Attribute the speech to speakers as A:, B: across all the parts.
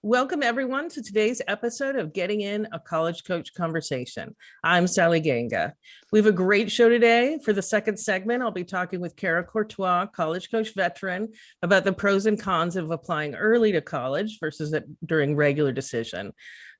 A: Welcome everyone to today's episode of Getting In a College Coach Conversation. I'm Sally Ganga. We have a great show today. For the second segment, I'll be talking with Kara Courtois, college coach veteran, about the pros and cons of applying early to college versus during regular decision.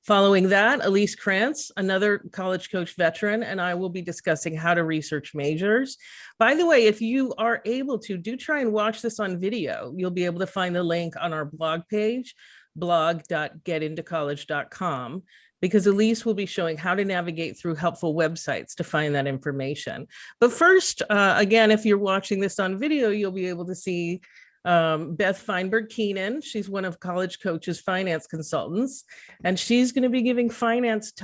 A: Following that, Elise Krantz, another college coach veteran, and I will be discussing how to research majors. By the way, if you are able to, do try and watch this on video. You'll be able to find the link on our blog page, blog.getintocollege.com, because Elise will be showing how to navigate through helpful websites to find that information. But first, again, if you're watching this on video, you'll be able to see Beth Feinberg-Keenan. She's one of College Coach's finance consultants, and she's going to be giving finance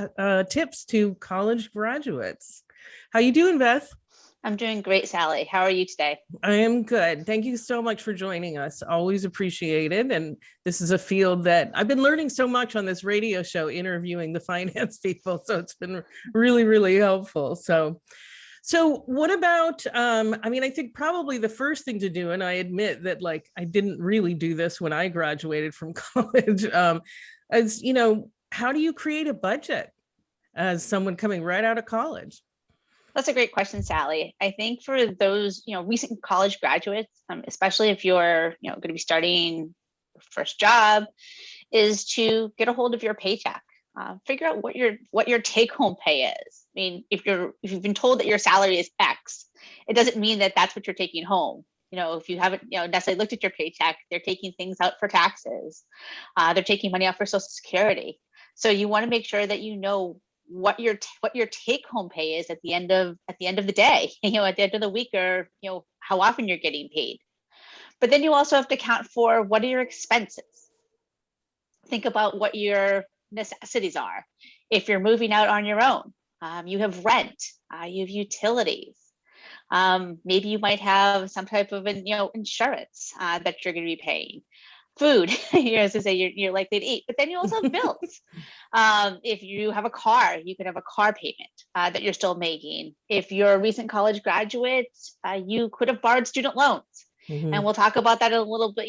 A: tips to college graduates. How you doing, Beth?
B: I'm doing great, Sally. How are you today?
A: I am good. Thank you so much for joining us. Always appreciated. And this is a field that I've been learning so much on this radio show, interviewing the finance people. So it's been really, really helpful. So what about, I think probably the first thing to do, and I admit that I didn't really do this when I graduated from college, is, how do you create a budget as someone coming right out of college?
B: That's a great question, Sally. I think for those, recent college graduates, especially if you're, going to be starting your first job, is to get a hold of your paycheck. Figure out what your take-home pay is. I mean, if you've been told that your salary is X, it doesn't mean that that's what you're taking home. If you haven't, necessarily looked at your paycheck, they're taking things out for taxes. They're taking money out for Social Security. So you want to make sure that you know what your take-home pay is at the end of the day, at the end of the week, or how often you're getting paid. But then you also have to account for what are your expenses. Think about what your necessities are. If you're moving out on your own, you have rent, you have utilities. Maybe you might have some type of insurance that you're going to be paying. Food, as I say, you're likely to eat, but then you also have bills. If you have a car, you could have a car payment that you're still making. If you're a recent college graduate, you could have borrowed student loans. Mm-hmm. And we'll talk about that a little bit,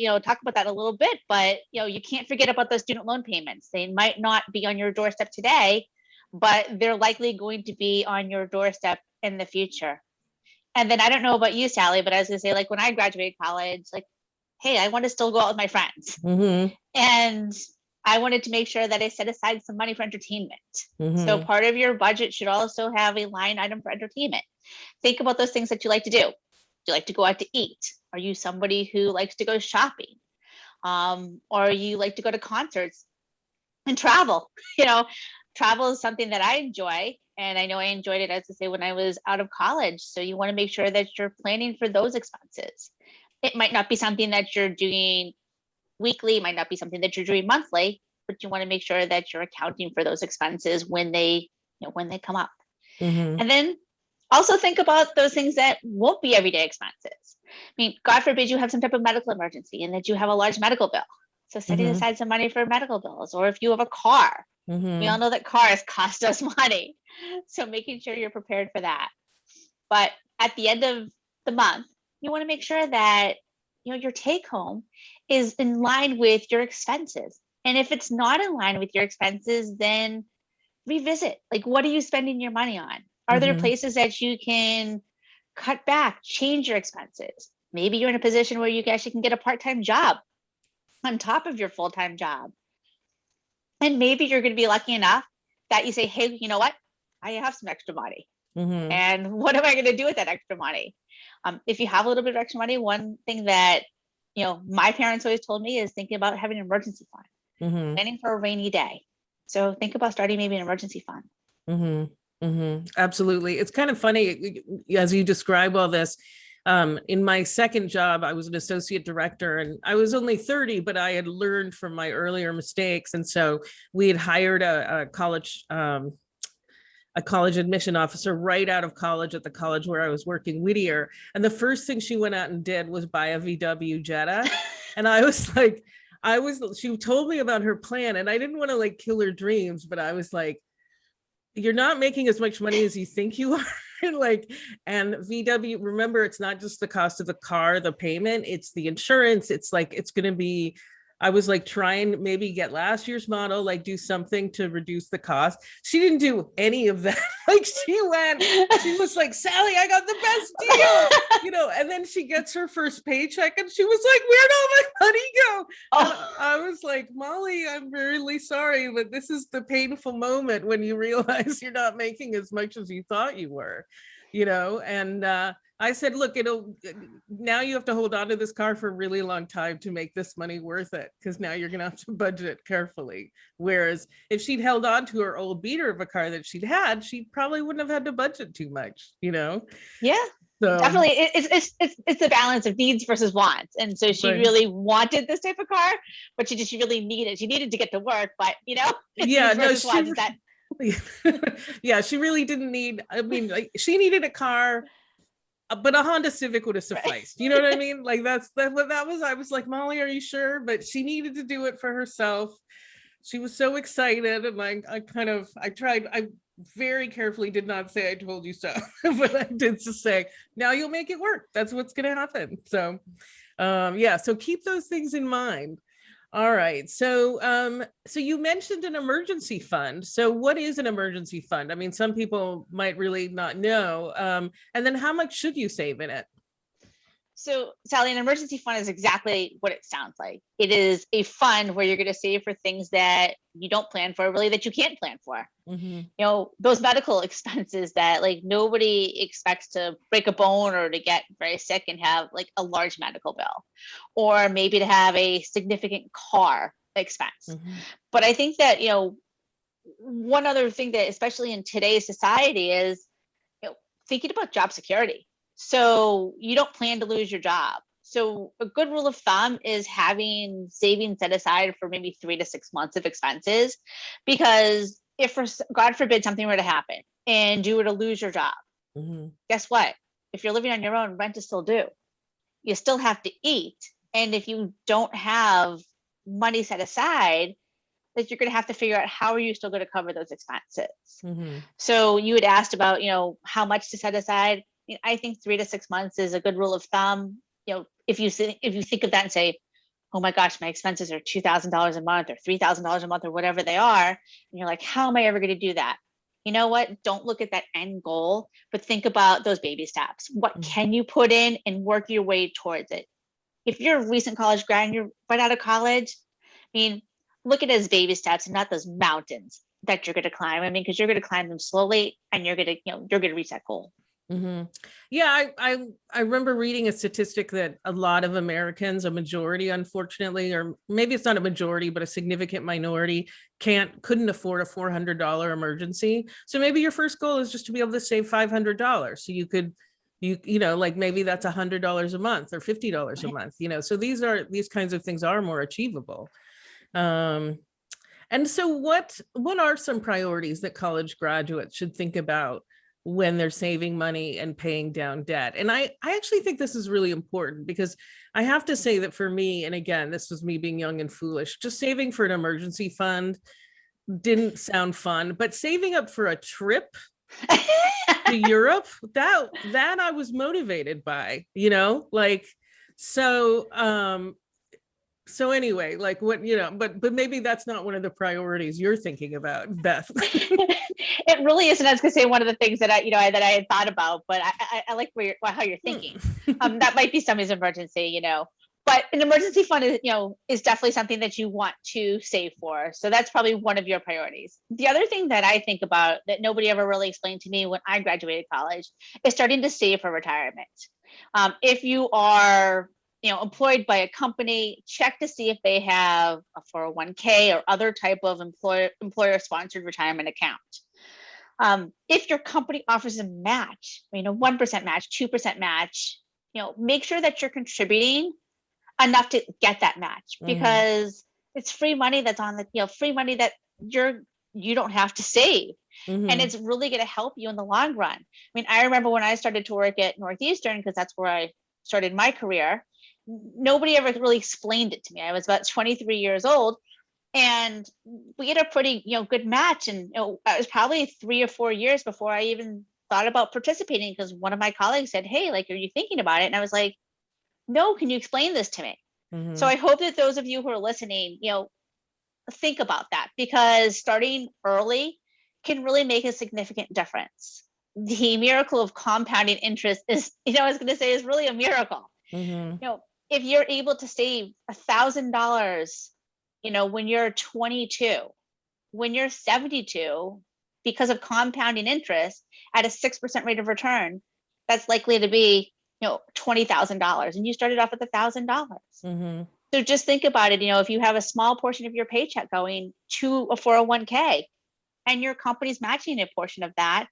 B: but you can't forget about those student loan payments. They might not be on your doorstep today, but they're likely going to be on your doorstep in the future. And then I don't know about you, Sally, but I was gonna say, when I graduated college, hey, I want to still go out with my friends. Mm-hmm. And I wanted to make sure that I set aside some money for entertainment. Mm-hmm. So part of your budget should also have a line item for entertainment. Think about those things that you like to do. Do you like to go out to eat? Are you somebody who likes to go shopping? Or you like to go to concerts and travel? Travel is something that I enjoy. And I know I enjoyed it, as I say, when I was out of college. So you want to make sure that you're planning for those expenses. It might not be something that you're doing weekly, it might not be something that you're doing monthly, but you want to make sure that you're accounting for those expenses when they come up. Mm-hmm. And then also think about those things that won't be everyday expenses. I mean, God forbid you have some type of medical emergency and that you have a large medical bill. So setting mm-hmm. aside some money for medical bills, or if you have a car, mm-hmm. we all know that cars cost us money. So making sure you're prepared for that. But at the end of the month, you want to make sure that your take home is in line with your expenses. And if it's not in line with your expenses, then revisit. What are you spending your money on? Are mm-hmm. there places that you can cut back, change your expenses? Maybe you're in a position where you actually can get a part-time job on top of your full-time job. And maybe you're going to be lucky enough that you say, hey, you know what? I have some extra money. Mm-hmm. And what am I going to do with that extra money? If you have a little bit of extra money, one thing that, my parents always told me is thinking about having an emergency fund, mm-hmm. planning for a rainy day. So think about starting maybe an emergency fund.
A: Mm-hmm. Mm-hmm. Absolutely. It's kind of funny as you describe all this. In my second job, I was an associate director, and I was only 30, but I had learned from my earlier mistakes. And so we had hired a college admission officer right out of college at the college where I was working, Whittier. And the first thing she went out and did was buy a VW Jetta. And I was like, she told me about her plan, and I didn't want to kill her dreams, but I was like, you're not making as much money as you think you are. And VW, remember, it's not just the cost of the car, the payment, it's the insurance. It's it's going to be I was like trying to maybe get last year's model, like do something to reduce the cost. She didn't do any of that. Like she was like, Sally, I got the best deal, and then she gets her first paycheck and she was like, where'd all my money go?
B: Oh.
A: I was like, Molly, I'm really sorry, but this is the painful moment when you realize you're not making as much as you thought you were, and I said, look, now you have to hold on to this car for a really long time to make this money worth it, because now you're going to have to budget carefully. Whereas if she'd held on to her old beater of a car that she'd had, she probably wouldn't have had to budget too much,
B: Yeah,
A: So
B: definitely. It's the balance of needs versus wants. And so she
A: Right.
B: really wanted this type of car, but she really needed, she needed to get to work, but
A: Yeah,
B: needs
A: no,
B: versus wants is that.
A: yeah, she really didn't need, I mean, like, she needed a car, but a Honda Civic would have sufficed. You know what I mean? Like what that was. I was like, Molly, are you sure? But she needed to do it for herself. She was so excited, and I tried. I very carefully did not say I told you so, but I did just say, now you'll make it work. That's what's going to happen. So, yeah. So keep those things in mind. All right. So you mentioned an emergency fund. So what is an emergency fund? I mean, some people might really not know. And then how much should you save in it?
B: So, Sally, an emergency fund is exactly what it sounds like. It is a fund where you're going to save for things that you don't plan for, really, that you can't plan for.
A: Mm-hmm.
B: Those medical expenses that like nobody expects to break a bone or to get very sick and have like a large medical bill, or maybe to have a significant car expense.
A: Mm-hmm.
B: But I think that, one other thing that, especially in today's society, is thinking about job security. So you don't plan to lose your job. So a good rule of thumb is having savings set aside for maybe 3 to 6 months of expenses, because if, God forbid, something were to happen and you were to lose your job,
A: Mm-hmm.
B: guess what? If you're living on your own, rent is still due. You still have to eat. And if you don't have money set aside, that you're going to have to figure out how are you still going to cover those expenses.
A: Mm-hmm.
B: So you had asked about, how much to set aside. I think 3 to 6 months is a good rule of thumb. If you think of that and say, oh my gosh, my expenses are $2,000 a month or $3,000 a month or whatever they are, and you're like, how am I ever going to do that? You know what? Don't look at that end goal, but think about those baby steps. What can you put in and work your way towards it? If you're a recent college grad and you're right out of college, look at it as baby steps and not those mountains that you're going to climb. Because you're going to climb them slowly and you're going to reach that goal.
A: Mm-hmm. Yeah, I remember reading a statistic that a lot of Americans, a majority, unfortunately, or maybe it's not a majority, but a significant minority, couldn't afford a $400 emergency. So maybe your first goal is just to be able to save $500. So you could, like maybe that's $100 a month or $50 a month. So these kinds of things are more achievable. And so what are some priorities that college graduates should think about when they're saving money and paying down debt? And I actually think this is really important, because I have to say that for me, and again, this was me being young and foolish, just saving for an emergency fund didn't sound fun, but saving up for a trip to Europe, that I was motivated by, so anyway, like what, but maybe that's not one of the priorities you're thinking about, Beth.
B: It really isn't. I was going to say one of the things that I had thought about, but I like how you're thinking. That might be somebody's emergency, but an emergency fund is definitely something that you want to save for. So that's probably one of your priorities. The other thing that I think about that nobody ever really explained to me when I graduated college is starting to save for retirement. If you are employed by a company, check to see if they have a 401k or other type of employer sponsored retirement account. If your company offers a match, 1% match, 2% match, make sure that you're contributing enough to get that match, because it's free money that's on the, free money that you don't have to save. And it's really going to help you in the long run. I remember when I started to work at Northeastern, because that's where I started my career, nobody ever really explained it to me. I was about 23 years old, and we had a pretty, good match. And it was probably 3 or 4 years before I even thought about participating, because one of my colleagues said, hey, like, are you thinking about it? And I was like, no, can you explain this to me? So I hope that those of you who are listening, think about that, because starting early can really make a significant difference. The miracle of compounding interest is, I was going to say, is really a miracle. If you're able to save $1,000, when you're 22, when you're 72, because of compounding interest at a 6% rate of return, that's likely to be, $20,000, and you started off with $1,000. So just think about it. If you have a small portion of your paycheck going to a 401k and your company's matching a portion of that,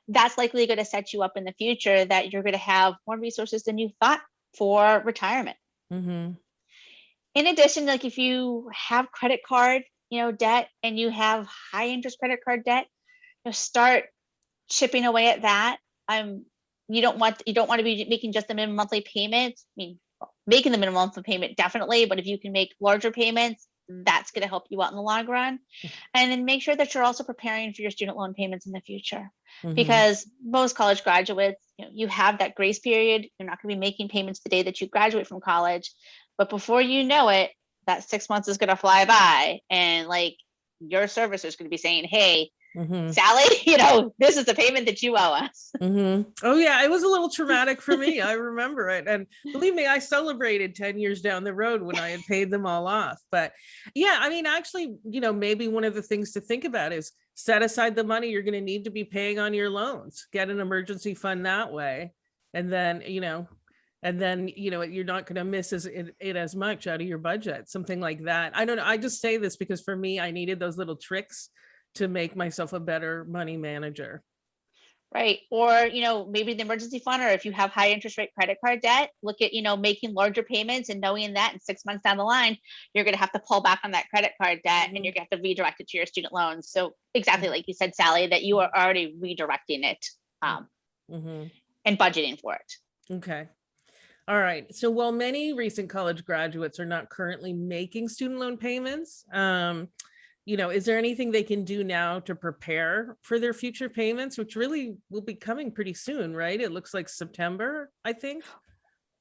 B: that's likely going to set you up in the future that you're going to have more resources than you thought for retirement. In addition, like if you have credit card, debt, and you have high interest credit card debt, start chipping away at that. You don't want to be making just the minimum monthly payments. I mean, making the minimum monthly payment definitely, but if you can make larger payments, that's going to help you out in the long run. And then make sure that you're also preparing for your student loan payments in the future, because most college graduates, you have that grace period. You're not going to be making payments the day that you graduate from college, but before you know it, that 6 months is going to fly by, and like your servicer is going to be saying, hey, Sally, this is the payment that you owe us.
A: Oh yeah, it was a little traumatic for me. I remember it, and believe me, I celebrated 10 years down the road when I had paid them all off. But yeah, I mean, actually, maybe one of the things to think about is set aside the money you're going to need to be paying on your loans, get an emergency fund that way, and then you're not going to miss it as much out of your budget, something like that. I don't know. I just say this because for me, I needed those little tricks to make myself a better money manager.
B: Right. Or, maybe the emergency fund, or if you have high interest rate credit card debt, look at, making larger payments and knowing that in 6 months down the line, you're going to have to pull back on that credit card debt and you're going to have to redirect it to your student loans. So exactly like you said, Sally, that you are already redirecting it and budgeting for it.
A: Okay. All right. So while many recent college graduates are not currently making student loan payments, is there anything they can do now to prepare for their future payments, which really will be coming pretty soon, right? It looks like September, I think.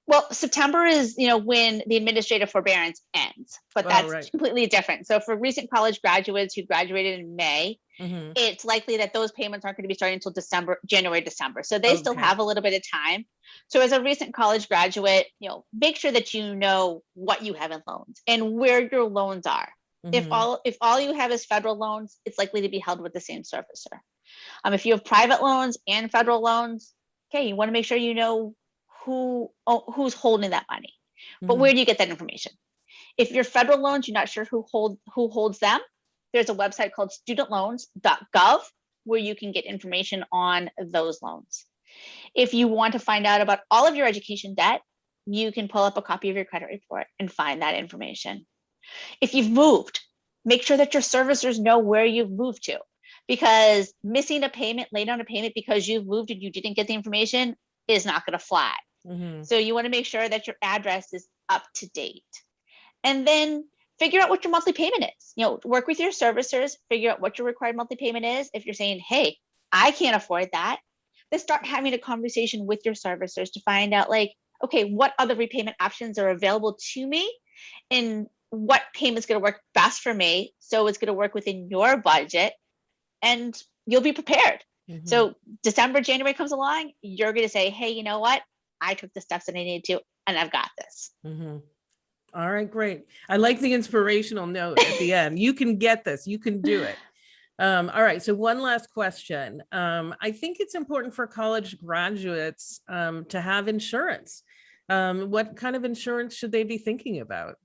B: Well, September is, when the administrative forbearance ends, but that's completely different. So for recent college graduates who graduated in May, it's likely that those payments aren't going to be starting until January, December. So they still have a little bit of time. So as a recent college graduate, make sure that you know what you have in loans and where your loans are. If all you have is federal loans, it's likely to be held with the same servicer. If you have private loans and federal loans, okay, you want to make sure you know who's holding that money. But where do you get that information? If your federal loans, you're not sure who holds them, there's a website called studentloans.gov where you can get information on those loans. If you want to find out about all of your education debt, you can pull up a copy of your credit report and find that information. If you've moved, make sure that your servicers know where you've moved to, because missing a payment, late on a payment because you've moved and you didn't get the information is not going to fly. So you want to make sure that your address is up to date. And then figure out what your monthly payment is. Work with your servicers, figure out what your required monthly payment is. If you're saying, hey, I can't afford that, then start having a conversation with your servicers to find out, like, okay, what other repayment options are available to me and what payment's going to work best for me. So it's going to work within your budget and you'll be prepared. So December, January comes along, you're going to say, hey, you know what? I took the steps that I needed to, and I've got this.
A: All right, great. I like the inspirational note at the end. You can get this. You can do it. All right. So one last question. I think it's important for college graduates to have insurance. What kind of insurance should they be thinking about?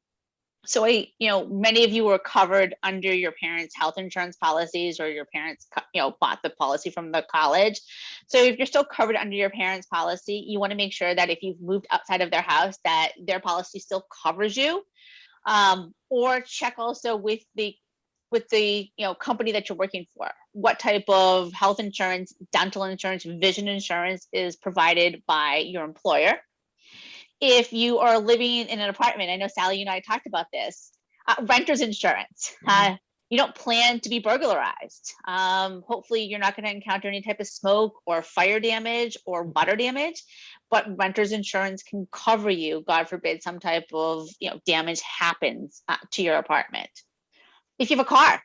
B: So many of you were covered under your parents' health insurance policies, or your parents, bought the policy from the college. So if you're still covered under your parents' policy, you want to make sure that if you've moved outside of their house, that their policy still covers you. Or check also with the company that you're working for. What type of health insurance, dental insurance, vision insurance is provided by your employer. If you are living in an apartment, I know Sally, you and I talked about this, renter's insurance. you don't plan to be burglarized. Hopefully you're not going to encounter any type of smoke or fire damage or water damage, but renter's insurance can cover you, God forbid, some type of damage happens to your apartment. If you have a car,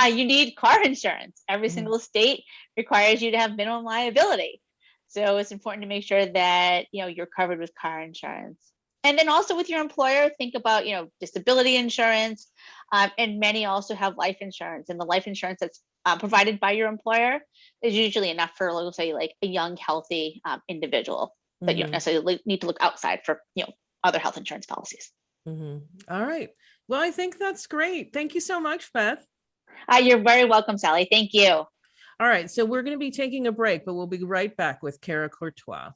B: you need car insurance. Every single state requires you to have minimum liability. So it's important to make sure that you're covered with car insurance. And then also with your employer, think about disability insurance, and many also have life insurance. And the life insurance that's provided by your employer is usually enough for, let's say, like a young, healthy individual. But you don't necessarily need to look outside for other health insurance policies.
A: All right. Well, I think that's great. Thank you so much, Beth.
B: You're very welcome, Sally. Thank you.
A: All right. So we're going to be taking a break, but we'll be right back with Kara Courtois.